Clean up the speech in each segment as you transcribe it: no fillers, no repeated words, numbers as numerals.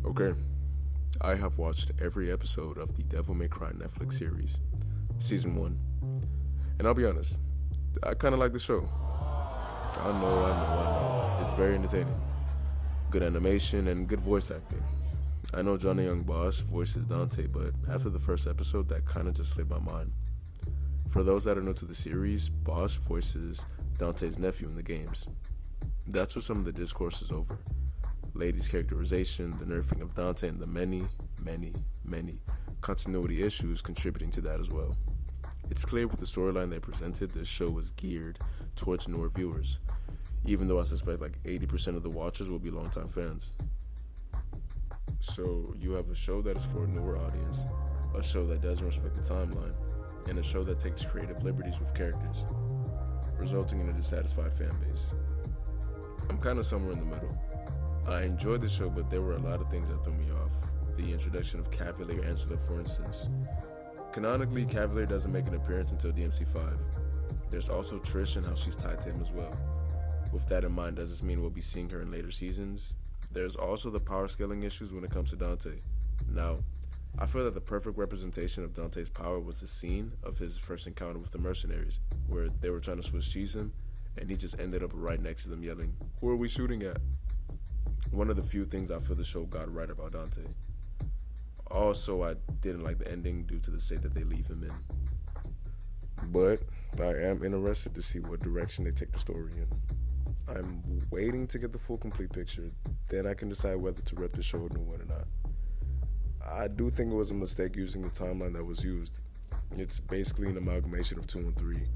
Okay, I have watched every episode of the Devil May Cry Netflix series, season 1, and I'll be honest, I kind of like the show. I know. It's very entertaining. Good animation and good voice acting. I know Johnny Young Bosch voices Dante, but after the first episode, that kind of just slipped my mind. For those that are new to the series, Bosch voices Dante's nephew in the games. That's what some of the discourse is over. Lady's characterization, the nerfing of Dante, and the many continuity issues contributing to that as well. It's clear with the storyline they presented, this show was geared towards newer viewers, even though I suspect like 80% of the watchers will be longtime fans. So you have a show that is for a newer audience, a show that doesn't respect the timeline, and a show that takes creative liberties with characters, resulting in a dissatisfied fan base. I'm kind of somewhere in the middle. I enjoyed the show, but there were a lot of things that threw me off. The introduction of Cavalier Angela, for instance. Canonically, Cavalier doesn't make an appearance until DMC5. There's also Trish and how she's tied to him as well. With that in mind, does this mean we'll be seeing her in later seasons? There's also the power scaling issues when it comes to Dante. Now, I feel that the perfect representation of Dante's power was the scene of his first encounter with the mercenaries, where they were trying to Swiss cheese him, and he just ended up right next to them yelling, "Who are we shooting at?" One of the few things I feel the show got right about Dante. Also, I didn't like the ending due to the state that they leave him in. But I am interested to see what direction they take the story in. I'm waiting to get the full complete picture, then I can decide whether to rep the show a new one or not. I do think it was a mistake using the timeline that was used. It's basically an amalgamation of 2 and 3,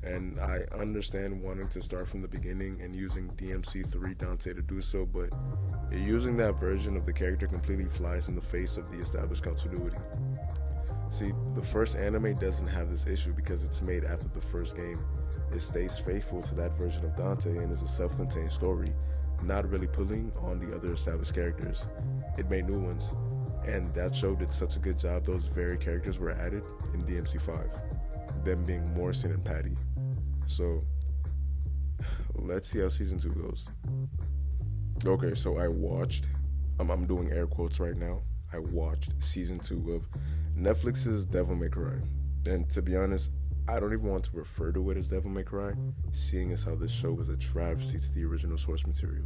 and I understand wanting to start from the beginning and using DMC3 Dante to do so, but using that version of the character completely flies in the face of the established continuity. See, the first anime doesn't have this issue because it's made after the first game. It stays faithful to that version of Dante and is a self-contained story, not really pulling on the other established characters. It made new ones, and that show did such a good job those very characters were added in DMC5, them being Morrison and Patty. So, let's see how season 2 goes. Okay, so I'm doing air quotes right now, I watched season 2 of Netflix's Devil May Cry. And to be honest, I don't even want to refer to it as Devil May Cry, seeing as how this show is a travesty to the original source material.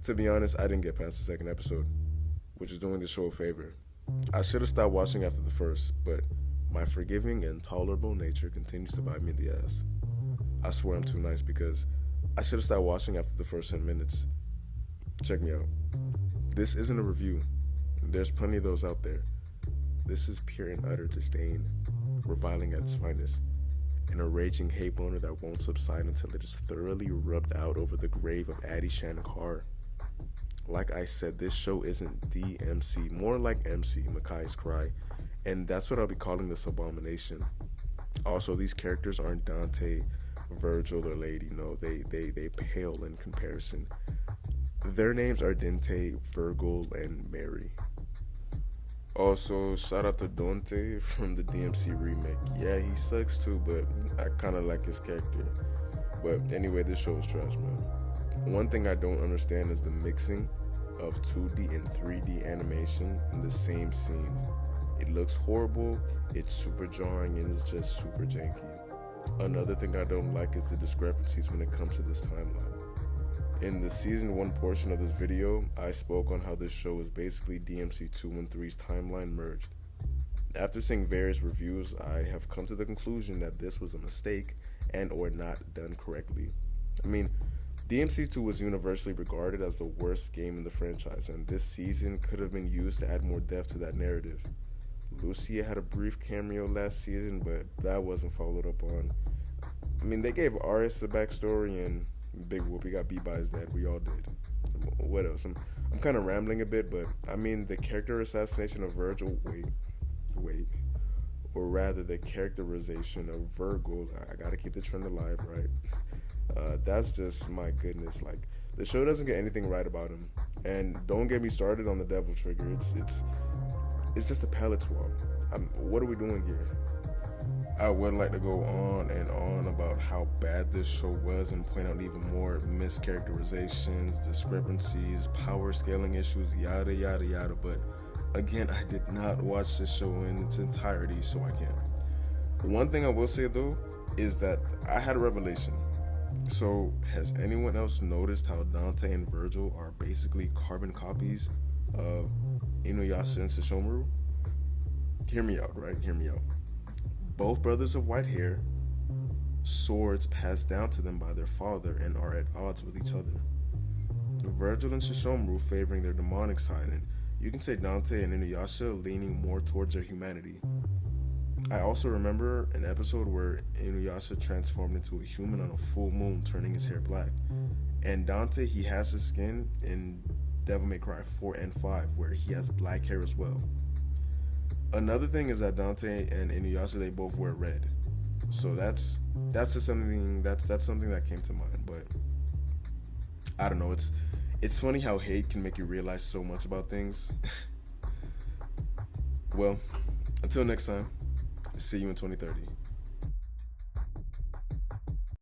To be honest, I didn't get past the second episode, which is doing the show a favor. I should have stopped watching after the first, but my forgiving and tolerable nature continues to bite me in the ass. I swear I'm too nice because I should have stopped watching after the first 10 minutes. Check me out. This isn't a review. There's plenty of those out there. This is pure and utter disdain, reviling at its finest, and a raging hate boner that won't subside until it is thoroughly rubbed out over the grave of Adi Shankar. Like I said, this show isn't DMC, more like MC, Makai's Cry, and that's what I'll be calling this abomination. Also, these characters aren't Dante, Virgil, or Lady. No, they pale in comparison. Their names are Dante, Virgil, and Mary. Also, shout out to Dante from the DMC remake. Yeah, he sucks too, but I kind of like his character. But anyway, this show is trash, man. One thing I don't understand is the mixing of 2D and 3D animation in the same scenes. It looks horrible, it's super jarring, and it's just super janky. Another thing I don't like is the discrepancies when it comes to this timeline. In the season 1 portion of this video, I spoke on how this show is basically DMC 2 and 3's timeline merged. After seeing various reviews, I have come to the conclusion that this was a mistake and or not done correctly. I mean, DMC 2 was universally regarded as the worst game in the franchise, and this season could have been used to add more depth to that narrative. Lucia had a brief cameo last season, but that wasn't followed up on. I mean, they gave Aris a backstory, and Big Whoopi got beat by his dad. We all did. What else? I'm kind of rambling a bit, but I mean, the character assassination of Virgil, or rather the characterization of Virgil, I gotta keep the trend alive, right? That's just, my goodness, like, the show doesn't get anything right about him. And don't get me started on the devil trigger. It's just a palate swab. What are we doing here? I would like to go on and on about how bad this show was and point out even more mischaracterizations, discrepancies, power scaling issues, yada yada yada, but again, I did not watch this show in its entirety, so I can't. One thing I will say though is that I had a revelation. So, has anyone else noticed how Dante and Virgil are basically carbon copies of Inuyasha and Sesshomaru? Hear me out, right? Hear me out. Both brothers of white hair, swords passed down to them by their father, and are at odds with each other. Virgil and Sesshomaru favoring their demonic side, and you can say Dante and Inuyasha leaning more towards their humanity. I also remember an episode where Inuyasha transformed into a human on a full moon, turning his hair black. And Dante, he has his skin in Devil May Cry 4 and 5, where he has black hair as well. Another thing is that Dante and Inuyasha, they both wear red. So that's just something that's something that came to mind. But I don't know, it's funny how hate can make you realize so much about things. Well, until next time, see you in 2030.